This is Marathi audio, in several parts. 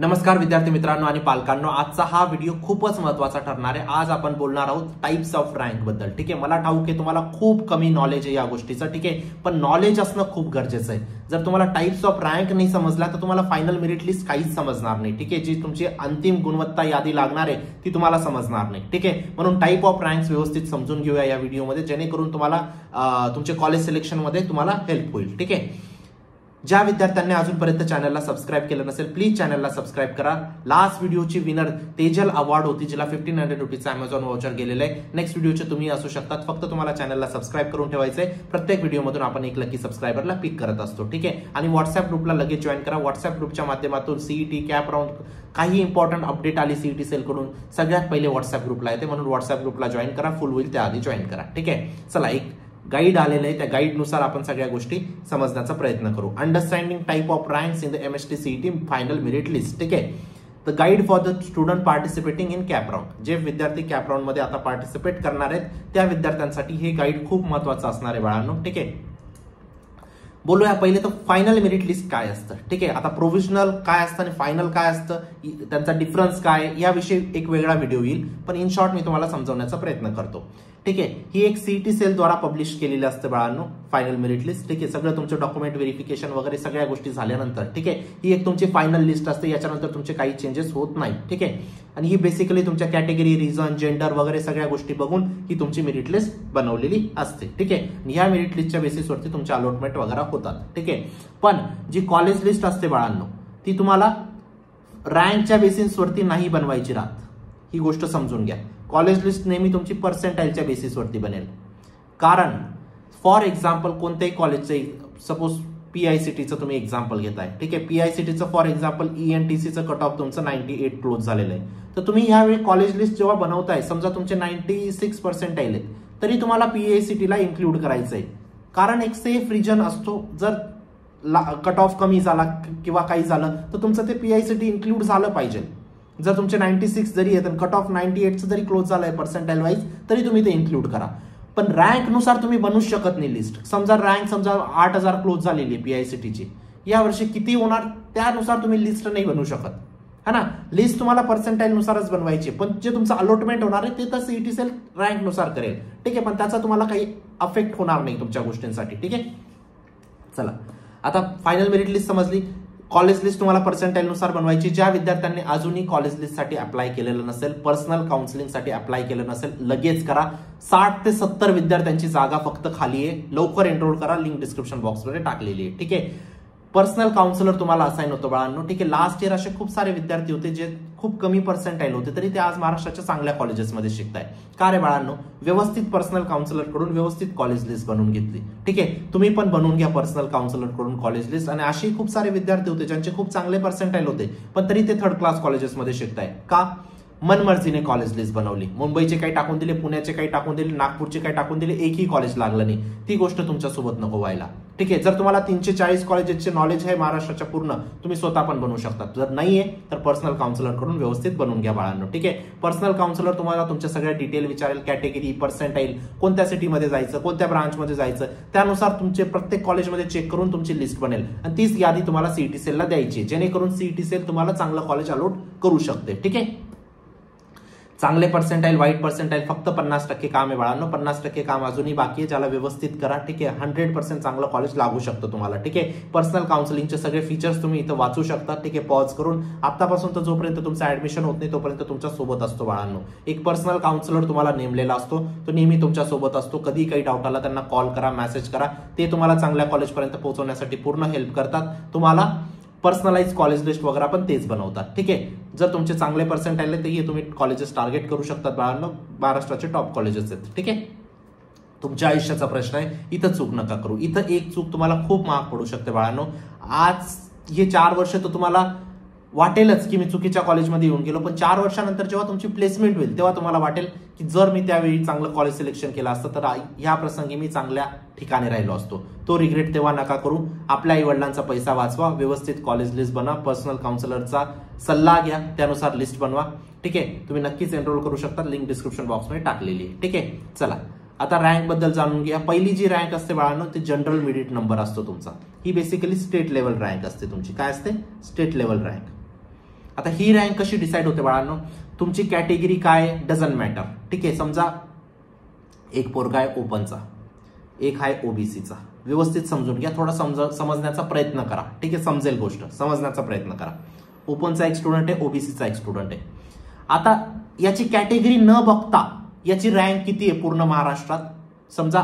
नमस्कार विद्यार्थी मित्रांनो आणि पालकांनो, आजचा हा व्हिडिओ खूपच महत्त्वाचा ठरणार आहे। आज आपण बोलणार आहोत टाइप्स ऑफ रँक बद्दल। ठीक आहे, मला ठाऊक आहे तुम्हाला खूप कमी नॉलेज आहे या गोष्टीचं, ठीक आहे, पण नॉलेज असणं खूप गरजेचं आहे। जर तुम्हाला टाइप्स ऑफ रँक नाही समजला तर तुम्हाला फायनल मेरिट लिस्ट काहीच समजणार नाही। ठीक आहे, जी तुमची अंतिम गुणवत्ता यादी लागणार आहे ती तुम्हाला समजणार नाही। ठीक आहे, म्हणून टाइप ऑफ रँक्स व्यवस्थित समजून घेऊया या व्हिडिओमध्ये, जेणेकरून तुम्हाला तुमचे कॉलेज सिलेक्शन मध्ये तुम्हाला हेल्प होईल। ठीक आहे, ज्या विद्यार्थ्यांनी अजूनपर्यंत चॅनलला सबस्क्राइब केलं नसेल प्लीज चॅनलला सबस्क्राइब करा। लास्ट व्हिडिओची विनर तेजल अवॉर्ड होती, जिला 1500 रुपीजचा अमेझॉन व्हाउचर गेलेलं आहे। नेक्स्ट व्हिडिओचे तुम्ही असू शकतात, फक्त तुम्हाला चॅनलला सबस्क्राइब करून ठेवायचंय। प्रत्येक व्हिडिओमधून आपण एक लकी सबस्क्रायबरला पिक करत असतो। ठीक आहे, आणि व्हॉट्सअप ग्रुपला लगेच जॉईन करा। व्हॉट्सअप ग्रुपच्या माध्यमातून सीईटी कॅप राऊंड काही इंपॉर्टंट अपडेट आली सीईटी सेल कडून सगळ्यात पहिले व्हॉट्सअप ग्रुपला येते, म्हणून व्हॉट्सअप ग्रुपला जॉईन करा, फुल होईल त्याआधी जॉईन करा। ठीक आहे, चला एक गाईड आलेलं आहे, त्या गाईड नुसार आपण सगळ्या गोष्टी समजण्याचा प्रयत्न करू। Understanding type of ranks in the MST CET final merit list. ठीक आहे, the guide for the student participating in cap round. जे विद्यार्थी कॅप राऊंड मध्ये आता पार्टिसिपेट करणार आहेत त्या विद्यार्थ्यांसाठी हे गाईड खूप महत्त्वाचं असणार आहे बाळांनो। ठीक आहे, बोलूया पहिले तर फायनल मेरिट लिस्ट काय असतं। ठीक आहे, आता प्रोव्हिजनल काय असतं आणि फायनल काय असतं, त्यांचा डिफरन्स काय याविषयी एक वेगळा व्हिडिओ येईल, पण इन शॉर्ट मी तुम्हाला समजवण्याचा प्रयत्न करतो। ठीक आहे, ही एक सीईटी सेल द्वारा पब्लिश केलेली असते बाळांनो फायनल मेरिट लिस्ट। ठीक आहे, सगळं तुमचं डॉक्युमेंट व्हेरिफिकेशन वगैरे सगळ्या गोष्टी झाल्यानंतर ठीक आहे ही एक तुमची फायनल लिस्ट असते, याच्यानंतर तुमचे काही चेंजेस होत नाही। ठीक आहे, आणि ही बेसिकली तुमच्या कॅटेगरी, रिजन, जेंडर वगैरे सगळ्या गोष्टी बघून ही तुमची मेरिट लिस्ट बनवलेली असते। ठीक आहे, आणि ह्या मेरिट लिस्टच्या बेसिसवरती तुमचे अलॉटमेंट वगैरे होतात। ठीक आहे, पण जी कॉलेज लिस्ट असते बाळांनो ती तुम्हाला रँकच्या बेसिसवरती नाही बनवायची राहत, ही गोष्ट समजून घ्या। कॉलेज लिस्ट नेहमी तुमची पर्सेंटाईलच्या बेसिसवरती बनेल, कारण फॉर एक्झाम्पल कोणत्याही कॉलेजचे सपोज पीआयसीटीचं तुम्ही एक्झाम्पल घेताय। ठीक आहे, पीआयसीटीचं फॉर एक्झाम्पल ईएनटीसीचं कट ऑफ तुमचं 98 क्लोज झालेलं आहे, तर तुम्ही यावेळी कॉलेज लिस्ट जेव्हा बनवताय समजा तुमचे 96 पर्सेंटाईल आहेत तरी तुम्हाला पीआयसीटीला इन्क्लूड करायचं आहे, कारण एक सेफ रिजन असतो। जर कट ऑफ कमी झाला किंवा काही झालं तर तुमचं ते पीआयसीटी इन्क्लूड झालं पाहिजे। जर तुमचे 96 जरी येत कट ऑफ 98 जरी क्लोज झालाय पर्सेंटाईल वाईज तरी तुम्ही ते इन्क्लूड करा, पण रँक नुसार तुम्ही बनवू शकत नाही लिस्ट। समजा रँक समजा 8000 क्लोज झालेली आहे पीआयसीटीची, या वर्षी किती होणार त्यानुसार तुम्ही लिस्ट नाही बनवू शकत, है ना। लिस्ट तुम्हाला पर्सेंटाईल नुसारच बनवायची, पण जे तुमचं अलॉटमेंट होणार आहे ते तर सीईटी सेल रँक नुसार करेल। ठीक आहे, पण त्याचा तुम्हाला काही अफेक्ट होणार नाही तुमच्या गोष्टींसाठी। ठीक आहे, चला आता फायनल मेरिट लिस्ट समजली। कॉलेज लिस्ट तुम्हाला पर्सेंटाईल नुसार बनवायची। ज्या विद्यार्थ्यांनी अजूनही कॉलेज लिस्टसाठी अप्लाय केलेलं नसेल, पर्सनल काउन्सिलिंगसाठी अप्लाय केलं नसेल, लगेच करा। 60 ते 70 विद्यार्थ्यांची जागा फक्त खाली आहे, लवकर एनरोल करा, लिंक डिस्क्रिप्शन बॉक्समध्ये टाकलेली आहे। ठीक आहे, पर्सनल काउन्सिलर तुम्हाला असाइन होतो बाळांनो। ठीक आहे, लास्ट इयर असे खूप सारे विद्यार्थी होते जे खूप कमी पर्सेंटाईल होते तरी ते आज महाराष्ट्राच्या चांगल्या कॉलेजेसमध्ये शिकताय। का रे बाळांनो, व्यवस्थित पर्सनल काउन्सिलर कडून व्यवस्थित कॉलेज लिस्ट बनवून घेतली। ठीक आहे, तुम्ही पण बनवून घ्या पर्सनल काउन्सिलर कडून कॉलेज लिस्ट। आणि असे खूप सारे विद्यार्थी होते ज्यांचे खूप चांगले पर्सेंटाईल होते पण तरी ते थर्ड क्लास कॉलेजेसमध्ये शिकताय। का? मनमर्जीने कॉलेज लिस्ट बनवली, मुंबईचे काही टाकून दिले, पुण्याचे काही टाकून दिले, नागपूरचे काही टाकून दिले, एकही कॉलेज लागलं नाही। ती गोष्ट तुमच्यासोबत नको व्हायला। ठीक आहे, जर तुम्हाला 340 कॉलेजेसचे नॉलेज आहे महाराष्ट्राच्या पूर्ण, तुम्ही स्वतः पण बनवू शकता। जर नाहीये तर पर्सनल काउन्सिलर कडून व्यवस्थित बनवून घ्या बाळांनो। ठीक आहे, पर्सनल काउन्सिलर तुम्हाला तुमच्या सगळ्या डिटेल विचारेल, कॅटेगरी, पर्सेंटाईल, कोणत्या सिटीमध्ये जायचं, कोणत्या ब्रांचमध्ये जायचं, त्यानुसार तुमचे प्रत्येक कॉलेजमध्ये चेक करून तुमची लिस्ट बनेल आणि तीच यादी तुम्हाला सीईटी सेलला द्यायची, जेणेकरून सीईटी सेल तुम्हाला चांगलं कॉलेज अलॉट करू शकते। ठीक आहे, चांगले पर्सेंटाईल, वाईट पर्सेंटाईल फक्त 50% काम आहे बाळांनो, 50% काम अजूनही बाकी आहे, ज्याला व्यवस्थित करा। ठीक आहे, 100% चांगलं कॉलेज लागू शकतं तुम्हाला। ठीक आहे, पर्सनल काउन्सिलिंगचे सगळे फीचर्स तुम्ही इथं वाचू शकता। ठीक आहे, पॉज करून आतापासून तर जोपर्यंत तुमचं ऍडमिशन होत नाही तोपर्यंत तुमच्या सोबत असतो बाळांनो। एक पर्सनल काउन्सिलर तुम्हाला नेमलेला असतो, तो नेहमी तुमच्या सोबत असतो। कधी काही डाऊट आला त्यांना कॉल करा, मेसेज करा, ते तुम्हाला चांगल्या कॉलेजपर्यंत पोहोचवण्यासाठी पूर्ण हेल्प करतात। तुम्हाला पर्सनलाइज कॉलेज लिस्ट वगैरे पण तेच बनवतात। ठीक आहे, जर तुमचे चांगले पर्सेंटाईल आहे तर तुम्ही कॉलेजेस टार्गेट करू शकतात बाळांनो, महाराष्ट्राचे टॉप कॉलेजेस आहेत। ठीक आहे, तुमच्या आयुष्याचा प्रश्न आहे, इथं चूक नका करू। इथं एक चूक तुम्हाला खूप महाग पडू शकते बाळांनो। आज हे 4 वर्ष तर तुम्हाला वाटेलच की मी चुकीच्या कॉलेजमध्ये येऊन गेलो, पण 4 वर्षानंतर जेव्हा तुमची प्लेसमेंट होईल तेव्हा तुम्हाला वाटेल की जर मी त्यावेळी चांगलं कॉलेज सिलेक्शन केलं असतं तर ह्या प्रसंगी मी चांगल्या ठिकाणी राहिलो असतो। तो रिग्रेट तेव्हा नका करू। आपल्या आई वडिलांचा पैसा वाचवा, व्यवस्थित कॉलेज लिस्ट बनवा, पर्सनल काउन्सिलरचा सल्ला घ्या, त्यानुसार लिस्ट बनवा। ठीक आहे, तुम्ही नक्कीच एनरोल करू शकता, लिंक डिस्क्रिप्शन बॉक्समध्ये टाकलेली आहे। ठीक आहे, चला आता रँक बद्दल जाणून घ्या। पहिली जी रँक असते बाळांनो ते जनरल मेरिट नंबर असतो तुमचा, ही बेसिकली स्टेट लेवल रँक असते तुमची। काय असते? State level rank. आता ही रँक कशी डिसाईड होते बाळांनो, तुमची कॅटेगरी काय डझंट मॅटर. ठीक आहे, समजा एक पोरगा आहे ओपनचा, एक आहे ओबीसीचा. व्यवस्थित समजून घ्या, थोडा समजण्याचा प्रयत्न करा. ठीक आहे, समजेल गोष्ट, समजण्याचा प्रयत्न करा. ओपनचा एक स्टुडंट आहे, ओबीसीचा एक स्टुडंट आहे. आता याची कॅटेगरी न बघता याची रँक किती आहे पूर्ण महाराष्ट्रात. समजा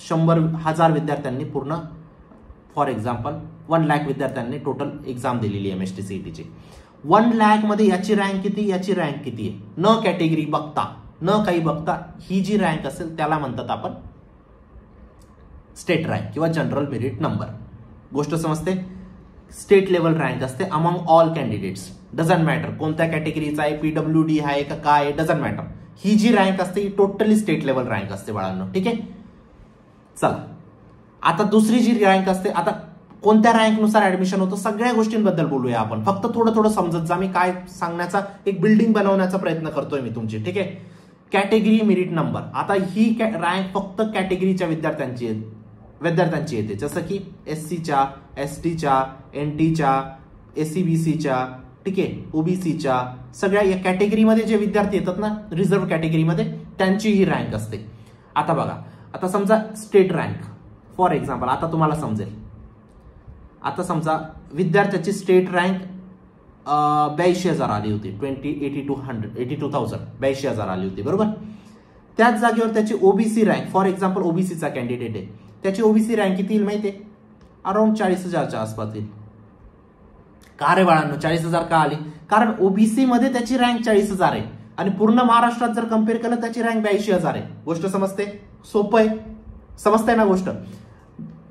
100,000 विद्यार्थ्यांनी पूर्ण, फॉर एक्झाम्पल 1,00,000 विद्यार्थ्यांनी टोटल एक्झाम दिलेली आहे MSTCETची. 1,00,000 मध्ये याची रँक किती, याची रँक किती आहे, न कॅटेगरी बघता, न काही बघता, ही जी रँक असेल त्याला म्हणतात आपण स्टेट रँक किंवा जनरल मेरिट नंबर. गोष्ट समजते. स्टेट लेवल रँक असते among all candidates. Doesn't matter कोणत्या कॅटेगरीचा आहे, PWD आहे का काय, डझंट मॅटर. ही जी रँक असते ही टोटली स्टेट लेवल रँक असते बाळांनो. ठीक आहे, चला आता दुसरी जी रँक असते, आता कोणत्या रँकनुसार ऍडमिशन होतं सगळ्या गोष्टींबद्दल बोलूया आपण. फक्त थोडं थोडं समजत जा, मी काय सांगण्याचा एक बिल्डिंग बनवण्याचा प्रयत्न करतोय मी तुमची. ठीक आहे, कॅटेगरी मेरिट नंबर. आता ही रँक फक्त कॅटेगरीच्या विद्यार्थ्यांची येते, जसं की SCच्या, STच्या, NTच्या, SCBCच्या, ठीक आहे, OBCच्या, सगळ्या या कॅटेगरीमध्ये जे विद्यार्थी येतात ना रिझर्व्ह कॅटेगरीमध्ये, त्यांची ही रँक असते. आता बघा, आता समजा स्टेट रँक फॉर एक्झाम्पल, आता तुम्हाला समजेल. आता समजा विद्यार्थ्याची स्टेट रँक 82,000 आली होती, 82,000 82,000 आली होती, बरोबर. त्याच जागेवर त्याची ओबीसी रँक, फॉर एक्झाम्पल ओबीसीचा कॅन्डिडेट आहे, त्याची ओबीसी रँक किती येईल माहिती आहे, अराउंड 40,000च्या आसपास येईल. का रे बाळांनो 40,000 का आली, कारण ओबीसी मध्ये त्याची रँक 40,000 आहे आणि पूर्ण महाराष्ट्रात जर कम्पेअर केलं त्याची रँक 82,000 आहे. गोष्ट समजते, सोपं आहे, समजताय ना गोष्ट.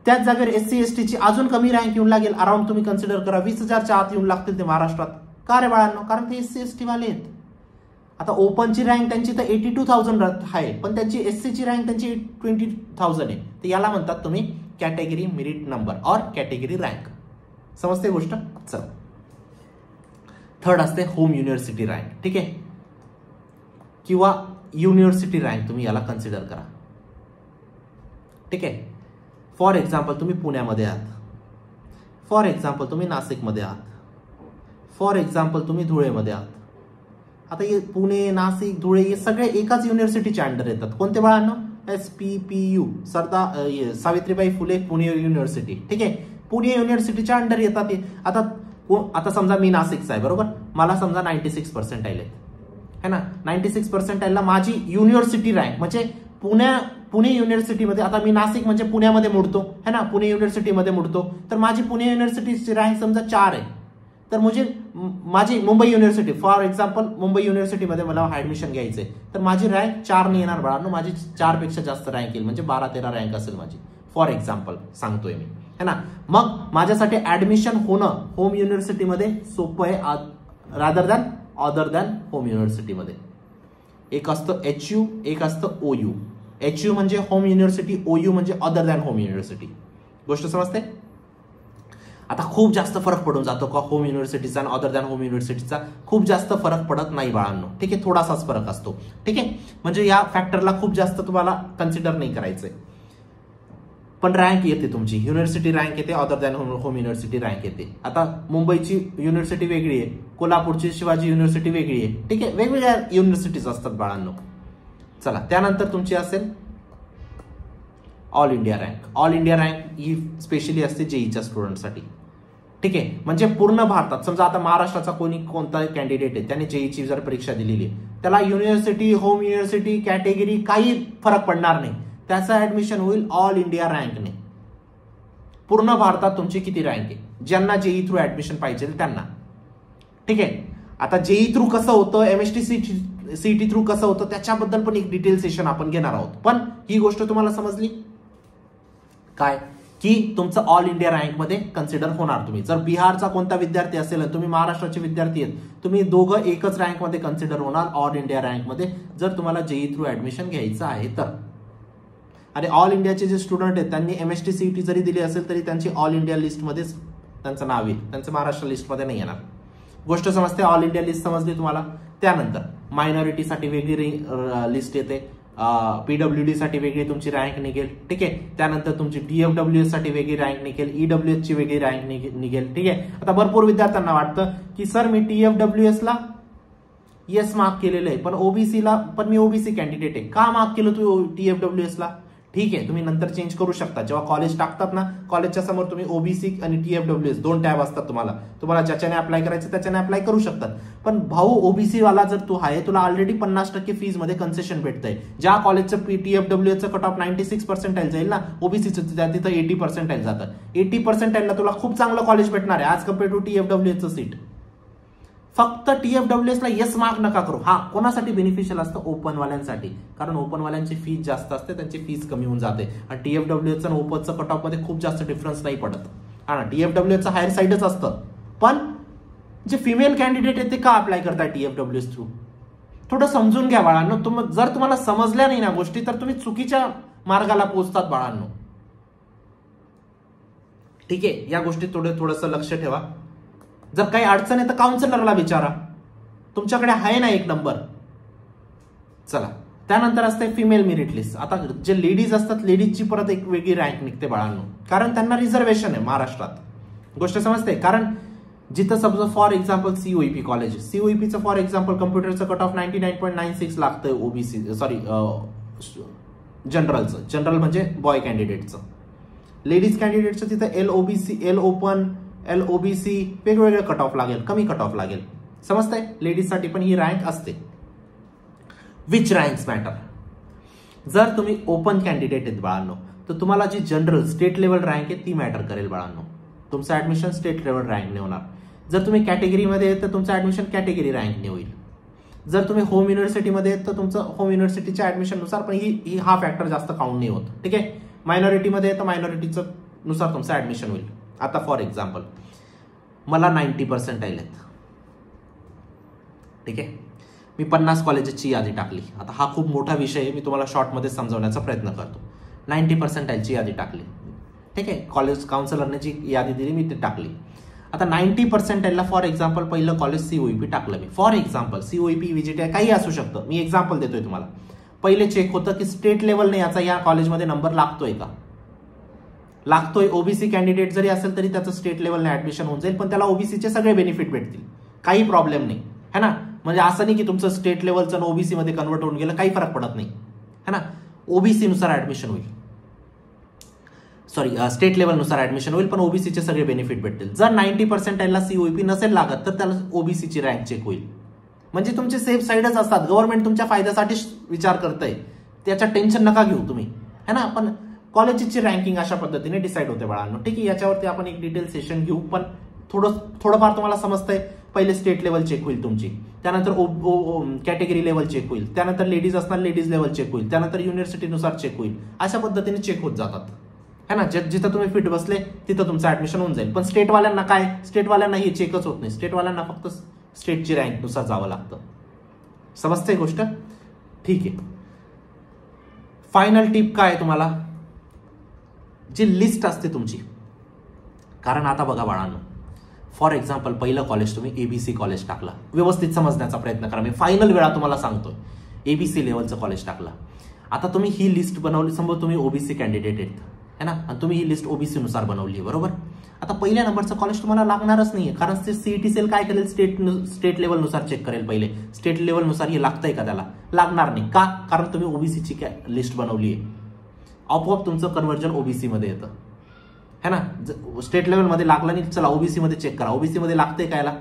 त्याच जागेवर SC ST ची अजून कमी रँक येऊन लागेल, अराउंड तुम्ही कन्सिडर करा 20,000च्या आत येऊन लागतील ते महाराष्ट्रात. का रे बाळांनो, कारण ते SC ST वाले आहेत. आता ओपनची रँक त्यांची तर 82,000 आहे, पण त्यांची SC ची रँक त्यांची 20,000 आहे. तर याला म्हणतात तुम्ही कॅटेगरी मेरिट नंबर और कॅटेगरी रँक. समजते गोष्ट. चल, थर्ड असते होम युनिव्हर्सिटी रँक. ठीक आहे, किंवा युनिव्हर्सिटी रँक तुम्ही याला कन्सिडर करा. ठीक आहे, फॉर एक्झाम्पल तुम्ही पुण्यामध्ये आहात, फॉर एक्झाम्पल तुम्ही नाशिकमध्ये आहात, फॉर एक्झाम्पल तुम्ही धुळेमध्ये आहात. आता हे पुणे, नाशिक, धुळे हे सगळे एकाच युनिव्हर्सिटीच्या अंडर येतात. कोणते बाळांनो, SPPU, सावित्रीबाई फुले पुणे युनिव्हर्सिटी. ठीक आहे, पुणे युनिव्हर्सिटीच्या अंडर येतात. आता समजा मी नाशिकचा आहे, बरोबर. मला समजा 96% आहे ना, 96% माझी युनिव्हर्सिटी रँक म्हणजे पुणे युनिव्हर्सिटीमध्ये, आता मी नाशिक म्हणजे पुण्यामध्ये मोडतो है ना, पुणे युनिव्हर्सिटीमध्ये मोडतो, तर माझी पुणे युनिव्हर्सिटीची रँक समजा 4 आहे. तर म्हणजे माझी Mumbai university, for example Mumbai युनिव्हर्सिटीमध्ये मला ऍडमिशन घ्यायचंय, तर माझी रँक 4 नाही येणार बाळांनो, माझी 4 पेक्षा जास्त रँक येईल, म्हणजे 12-13 रँक असेल माझी, फॉर एक्झाम्पल सांगतोय मी, है ना. मग माझ्यासाठी ऍडमिशन होणं होम युनिव्हर्सिटीमध्ये सोपं आहे rather than other than home युनिव्हर्सिटीमध्ये. एक असतं HU, एक असतं OU. HU म्हणजे होम युनिव्हर्सिटी, OU म्हणजे अदर दॅन होम युनिव्हर्सिटी. गोष्ट समजते. आता खूप जास्त फरक पडून जातो का होम युनिव्हर्सिटीचा आणि अदर दॅन होम युनिव्हर्सिटीचा, खूप जास्त फरक पडत नाही बाळांनो. ठीक आहे, थोडासाच फरक असतो. ठीक आहे, म्हणजे या फॅक्टरला खूप जास्त तुम्हाला कन्सिडर नाही करायचंय. पण रँक येते तुमची, युनिव्हर्सिटी रँक येते, other than home university rank येते. आता मुंबईची युनिव्हर्सिटी वेगळी आहे, कोल्हापूरची शिवाजी युनिव्हर्सिटी वेगळी आहे. ठीक आहे, वेगवेगळ्या युनिव्हर्सिटीज असतात बाळांनो. चला, त्यानंतर तुमची असेल all India rank. All India rank ही स्पेशली असते जेईच्या स्टुडंटसाठी. ठीक आहे, म्हणजे पूर्ण भारतात समजा आता महाराष्ट्राचा कोणता कॅन्डिडेट आहे, त्याने जेईची जर परीक्षा दिलेली आहे, त्याला युनिव्हर्सिटी, होम युनिव्हर्सिटी, कॅटेगरी काही फरक पडणार नाही, त्याचं ऍडमिशन होईल ऑल इंडिया रँकने. पूर्ण भारतात तुमची किती रँक आहे, ज्यांना जेई थ्रू ऍडमिशन पाहिजे त्यांना. ठीक आहे, आता जेई थ्रू कसं होतं, MSTCET थ्रू कसं होतं, त्याच्याबद्दल पण एक डिटेल सेशन आपण घेणार आहोत. पण ही गोष्ट तुम्हाला समजली काय, की तुमचं ऑल इंडिया रँक मध्ये कन्सिडर होणार तुम्ही. जर बिहारचा कोणता विद्यार्थी असेल, तुम्ही महाराष्ट्राचे विद्यार्थी आहेत, तुम्ही दोघं एकच रँक मध्ये कन्सिडर होणार ऑल इंडिया रँक मध्ये, जर तुम्हाला जेई थ्रू ऍडमिशन घ्यायचं आहे तर. आणि ऑल इंडियाचे जे स्टुडंट आहेत त्यांनी MSTCET जरी दिली असेल तरी त्यांची ऑल इंडिया लिस्टमध्येच त्यांचं नाव येईल, त्यांचं महाराष्ट्र लिस्टमध्ये नाही येणार. गोष्ट समजते, ऑल इंडिया लिस्ट समजली तुम्हाला. त्यानंतर मायनॉरिटीसाठी वेगळी लिस्ट येते, पीडब्ल्यूडी साठी वेगळी तुमची रँक निघेल, ठीक आहे. त्यानंतर तुमची DFWS साठी वेगळी रँक निघेल, EWS ची वेगळी रँक निघेल, ठीक आहे. आता भरपूर विद्यार्थ्यांना वाटतं की सर मी TFWS ला येस मार्क केलेलं आहे, पण ओबीसीला पण मी ओबीसी कॅन्डिडेट आहे, का मार्क केलं तू TFWS ला? ठीक आहे, तुम्ही नंतर चेंज करू शकता. जेव्हा कॉलेज टाकतात ना, कॉलेजच्या समोर तुम्ही ओबीसी आणि TFWS 2 टॅब असतात. तुम्हाला ज्याच्याने अप्लाय करायचं त्याच्याने अप्लाय करू शकतात. पण भाऊ ओबीसी वाला जर तू आहे, तुला ऑलरेडी 50% फीज मध्ये कन्सेशन भेटतंय. ज्या कॉलेजचं TFWS कट ऑफ 96% जाईल ना, ओबीसीचं तिथं 80% जातं. 80% ला तुला खूप चांगलं कॉलेज भेटणार आहे as compare to TFWS seat. फक्त TFWS ला येस मार्क नका करू. हा कोणासाठी बेनिफिशियल असतं? ओपनवाल्यांसाठी, कारण ओपनवाल्यांची फीज जास्त असते, त्यांची फीज कमी होऊन जाते. आणि TFWS आणि ओपनचं कट ऑफ मध्ये खूप जास्त डिफरन्स नाही पडत. हा ना, TFWS हायर साईडच असतं. पण जे फिमेल कॅन्डिडेट आहेत ते का अप्लाय करताय TFWS थ्रू? थोडं समजून घ्या बाळांनो. जर तुम्हाला समजल्या नाही ना गोष्टी, तर तुम्ही चुकीच्या मार्गाला पोहोचतात बाळांनो, ठीक आहे. या गोष्टी थोडंसं लक्ष ठेवा. जर काही अडचण आहे तर काउन्सिलरला विचारा, तुमच्याकडे आहे ना एक नंबर. चला, त्यानंतर असते फिमेल मेरिट लिस्ट. आता जे लेडीज असतात, लेडीजची परत एक वेगळी रँक निघते बाळांनो, कारण त्यांना रिझर्वेशन आहे महाराष्ट्रात. गोष्ट समजते? कारण जिथं समजा फॉर एक्झाम्पल COEP कॉलेज, COEPचं फॉर एक्झाम्पल कम्प्युटरचं कट ऑफ 99.96 लागतं ओबीसी जनरल म्हणजे बॉय कॅन्डिडेटचं. लेडीज कॅन्डिडेटचं तिथं L ओपन LOBC वेगवेगळे कट ऑफ लागेल, कमी कट ऑफ लागेल. समजतंय? लेडीजसाठी पण ही रँक असते. Which ranks matter? जर तुम्ही ओपन कॅन्डिडेट आहेत बाळांनो, तर तुम्हाला जी जनरल स्टेट लेवल रँक आहे ती मॅटर करेल बाळांनो. तुमचं ऍडमिशन स्टेट लेवल रँकने होणार. जर तुम्ही कॅटेगरीमध्ये आहेत तर तुमचं ऍडमिशन कॅटेगरी रँकने होईल. जर तुम्ही होम युनिव्हर्सिटीमध्ये आहेत तर तुमचं होम युनिव्हर्सिटीच्या ऍडमिशन नुसार, पण ही हा फॅक्टर जास्त काउंट नाही होत, ठीक आहे. मायनॉरिटीमध्ये आहे तर मायनॉरिटीचं नुसार तुमचं ऍडमिशन होईल. आता फॉर एक्झाम्पल मला 90% आहेत, ठीक आहे. मी 50 कॉलेजेसची यादी टाकली. आता हा खूप मोठा विषय आहे, मी तुम्हाला शॉर्टमध्ये समजवण्याचा प्रयत्न करतो. 90% ची यादी टाकली, ठीक आहे. कॉलेज काउन्सिलरने जी यादी दिली मी ती टाकली. आता 90% ला फॉर एक्झाम्पल पहिलं कॉलेज COEP टाकलं मी. फॉर एक्झाम्पल COEP VGTI काही असू शकतं, मी एक्झाम्पल देतोय तुम्हाला. पहिले चेक होतं की स्टेट लेवलने याचा या कॉलेजमध्ये नंबर लागतोय का, लागतोय. ओबीसी कॅन्डिडेट जरी असेल तरी त्याचं स्टेट लेवलने ऍडमिशन होऊन जाईल, पण त्याला ओबीसीचे सगळे बेनिफिट भेटतील, काही प्रॉब्लेम नाही, है ना. म्हणजे असं नाही की तुमचं स्टेट लेवलचं ओबीसी मध्ये कन्वर्ट होऊन गेलं, काही फरक पडत नाही, है ना. ओबीसी नुसार ऍडमिशन होईल, स्टेट लेवल नुसार ऍडमिशन होईल, पण ओबीसीचे सगळे बेनिफिट भेटतील. जर 90% ला COEP नसेल लागत तर त्याला ओबीसीची रँक चेक होईल. म्हणजे तुमचे सेफ साईडच असतात. गव्हर्नमेंट तुमच्या फायद्यासाठी विचार करतंय, त्याचं टेन्शन नका घेऊ तुम्ही, है ना. पण कॉलेजची रँकिंग अशा पद्धतीने डिसाईड होते बाळांनो, ठीक आहे. याच्यावरती आपण एक डिटेल सेशन घेऊ, पण थोडंफार तुम्हाला समजतंय. पहिले स्टेट लेवल चेक होईल तुमची, त्यानंतर कॅटेगरी लेवल चेक होईल, त्यानंतर लेडीज असणार लेडीज लेवल चेक होईल, त्यानंतर युनिव्हर्सिटीनुसार चेक होईल. अशा पद्धतीने चेक होत जातात, है ना. जिथं तुम्ही फिट बसले तिथं तुमचं ऍडमिशन होऊन जाईल. पण स्टेटवाल्यांना काय? स्टेटवाल्यांना हे चेकच होत नाही. स्टेटवाल्यांना फक्त स्टेटची रँक नुसार जावं लागतं. समजते गोष्ट? ठीक आहे. फायनल टिप काय तुम्हाला? जी लिस्ट असते तुमची, कारण आता बघा बाळांनो, फॉर एक्झाम्पल पहिलं कॉलेज तुम्ही ABC कॉलेज टाकला. व्यवस्थित समजण्याचा प्रयत्न करा, मी फायनल वेळा तुम्हाला सांगतोय. ABC लेवलचं कॉलेज टाकला. आता तुम्ही ही लिस्ट बनवली, समजा तुम्ही ओबीसी कॅन्डिडेट आहेत, है ना, आणि तुम्ही ही लिस्ट ओबीसी नुसार बनवली, बरोबर. आता पहिल्या नंबरचं कॉलेज तुम्हाला लागणारच नाहीये, कारण CET सेल काय करेल? स्टेट लेवल नुसार चेक करेल. पहिले स्टेट लेवल नुसार हे लागतंय का? त्याला लागणार नाही. का? कारण तुम्ही ओबीसीची लिस्ट बनवली आहे. आपोआप तुमचं कन्व्हर्जन ओबीसी मध्ये येतं, है ना. स्टेट लेवल मध्ये लागलं नाही, चला ओबीसी मध्ये चेक करा. ओबीसी मध्ये लागतंय का? याला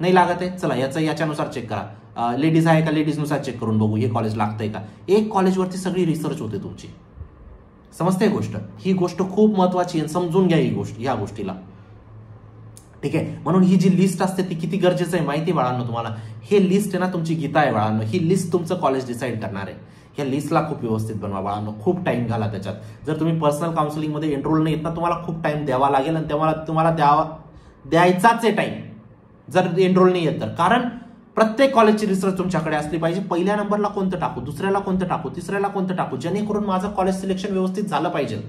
नाही लागत आहे, चला याच्यानुसार चेक करा. लेडीज आहे का? लेडीज नुसार चेक करून बघू हे कॉलेज लागतंय का. एक कॉलेजवरती सगळी रिसर्च होते तुमची. समजते गोष्ट? ही गोष्ट खूप महत्वाची आहे, समजून घ्या ही गोष्ट, या गोष्टीला, ठीक आहे. म्हणून ही जी लिस्ट असते ती किती गरजेचं आहे माहिती बाळांनो तुम्हाला. हे लिस्ट आहे ना तुमची गीता आहे बाळांनो. ही लिस्ट तुमचं कॉलेज डिसाईड करणार आहे. ह्या लिस्टला खूप व्यवस्थित बनवा बाळांनो. खूप टाइम घाला त्याच्यात. जर तुम्ही पर्सनल काउन्सिलिंग मध्ये एनरोल नाही येत ना, तुम्हाला खूप टाइम द्यावा लागेल, आणि तुम्हाला द्यायचाच आहे टाइम जर एनरोल नाही येत तर. कारण प्रत्येक कॉलेजची रिसर्च तुमच्याकडे असली पाहिजे. पहिल्या नंबरला कोणतं टाकू, दुसऱ्याला कोणतं टाकू, तिसऱ्याला कोणतं टाकू, जेणेकरून माझं कॉलेज सिलेक्शन व्यवस्थित झालं पाहिजे,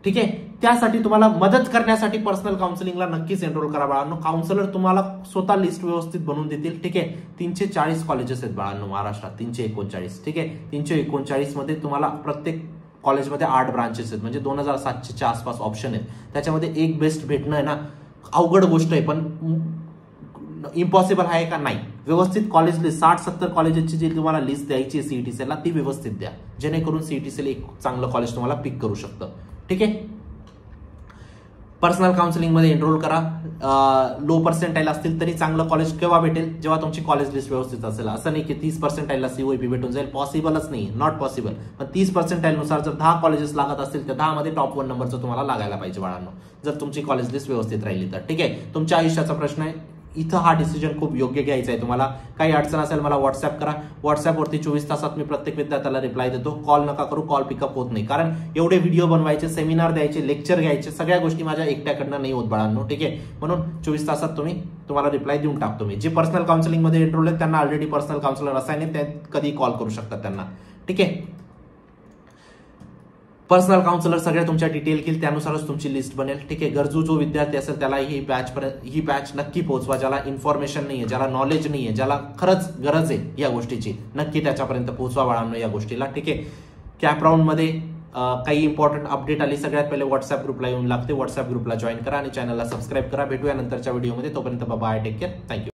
ठीक आहे. त्यासाठी तुम्हाला मदत करण्यासाठी पर्सनल काउन्सिलिंगला नक्कीच एनरोल करा बाळांनो. काउन्सिलर तुम्हाला स्वतः लिस्ट व्यवस्थित बनवून देतील. ठीक आहे, 340 कॉलेजेस आहेत बाळांनो महाराष्ट्रात, 339. ठीक आहे, 339 मध्ये तुम्हाला प्रत्येक कॉलेजमध्ये 8 ब्रांचेस आहेत, म्हणजे 2700च्या आसपास ऑप्शन आहेत. त्याच्यामध्ये एक बेस्ट भेटणं आहे ना अवघड गोष्ट आहे, पण इम्पॉसिबल आहे का? नाही. व्यवस्थित कॉलेज लिस्ट 60-70 कॉलेजेसची जी तुम्हाला लिस्ट द्यायची आहे सीईटीसीला ती व्यवस्थित द्या, जेणेकरून सीईटीसीला एक चांगलं कॉलेज तुम्हाला पिक करू शकतं. ठीक आहे, पर्सनल काउन्सिलिंग मध्ये एनरोल करा. लो पर्सेंटाईल असतील तरी चांगलं कॉलेज केव्हा भेटेल? जेव्हा तुमची कॉलेज लिस्ट व्यवस्थित असेल. असं नाही की 30% सीओईपी भेटून जाईल, पॉसिबलच नाही, नॉट पॉसिबल. पण 30% नुसार जर 10 कॉलेजेस लागत असतील तर 10 मध्ये टॉप 1 नंबरचं तुम्हाला लागायला पाहिजे बाळांनो, जर तुमची कॉलेज लिस्ट व्यवस्थित राहिली तर. ठीक आहे, तुमच्या आयुष्याचा प्रश्न आहे, इथं हा डिसिजन खूप योग्य घ्यायचा आहे तुम्हाला. काही अडचण असेल मला व्हॉट्सअप करा. व्हॉट्सअपवरती 24 तासात मी प्रत्येक विद्यार्थ्याला रिप्लाय देतो. कॉल नका करू, कॉल पिकअप होत नाही, कारण एवढे व्हिडिओ बनवायचे, सेमिनार द्यायचे, लेक्चर घ्यायचे, सगळ्या गोष्टी माझ्या एकट्याकडनं नाही होत बाळांनो. ठीक आहे, म्हणून 24 तासात तुम्हाला रिप्लाय देऊन टाकतो मी. जे पर्सनल काउन्सिलिंग मध्ये एनरोल आहेत त्यांना ऑलरेडी पर्सनल काउन्सिलर असाइन आहे, ते कधी कॉल करू शकतात त्यांना. ठीक आहे, पर्सनल काउन्सिलर सगळ्या तुमच्या डिटेल घेईल, त्यानुसारच तुमची लिस्ट बनेल. ठीक आहे, गरजू जो विद्यार्थी असेल त्याला ही बॅच नक्की पोहोचवा. ज्याला इन्फॉर्मेशन नाहीये, ज्याला नॉलेज नाहीये, ज्याला खरंच गरज आहे या गोष्टीची, नक्की त्याच्यापर्यंत पोहोचवा बाळांनो या गोष्टीला. ठीक आहे, कॅप राऊंड मध्ये काही इम्पॉर्टंट अपडेट आली सगळ्यात पहिले व्हॉट्सअप ग्रुपला येऊन लागते. व्हॉट्सअप ग्रुपला जॉईन करा आणि चॅनलला सबस्क्राईब करा. भेटूया नंतरच्या व्हिडिओमध्ये. तोपर्यंत बाय, टेक केअर, थँक्यू.